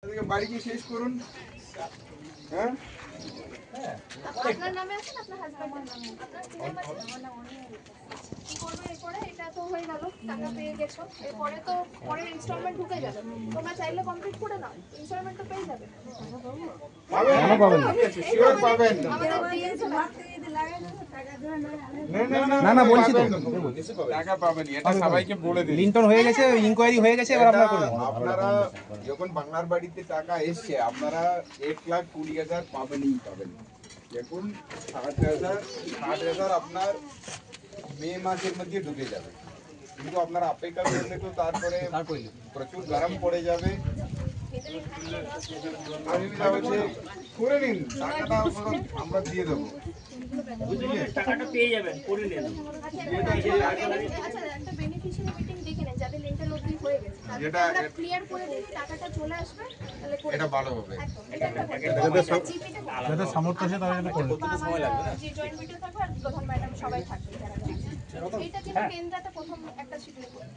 বাড়ি কি শেষ করুন। হ্যাঁ আপনার নামে আছে না আপনার হাজবেন্ডের নামে আপনার কি নাম আছে কি করবে এরপরে এটা তো হয়ে গেল টাকা পেয়ে গেছো এরপরে তো পরের ইনস্টলমেন্ট ঢুকে যাবে তোমরা চাইলে কমপ্লিট করে নাও ইনস্টলমেন্ট তো পেয়ে যাবে পাবেন শিওর পাবেন না না বলছি তো টাকা পাবেন এটা সবাইকে বলে দিন। লিংটন হয়ে গেছে ইনকোয়ারি হয়ে গেছে এবার আপনারা করবেন। আপনারা যখন বাংলার বাড়িতে টাকা এসছে আপনারা 1,20,000 পাবেনই পাবেন। দেখুন 60,000 আপনার মে মাসের মধ্যে ঢুকে যাবে, কিন্তু আপনারা অপেক্ষা করলে তো তারপরে প্রচুর গরম পড়ে যাবে। করে নিন টাকাটা আমরা দিয়ে দেবো। টাকাটা পেয়ে যাবেন করে নেন। আচ্ছা একটা বেনিফিশিয়ারি মিটিং দেখে নেন যাদের লিংকটা অবধি হয়ে গেছে যেটা আমরা ক্লিয়ার করে দিই টাকাটা চলে আসবে তাহলে করে এটা ভালো হবে। যাদের সামর্থ্য আছে তারা এটা করবে। সময় লাগবে না যে জয়েন্ট মিটিং থাকবে আর প্রধান ম্যাডাম সবাই থাকবে যারা এটা কিন্তু কেন্দ্রতে প্রথম একটা শিডিউল করুন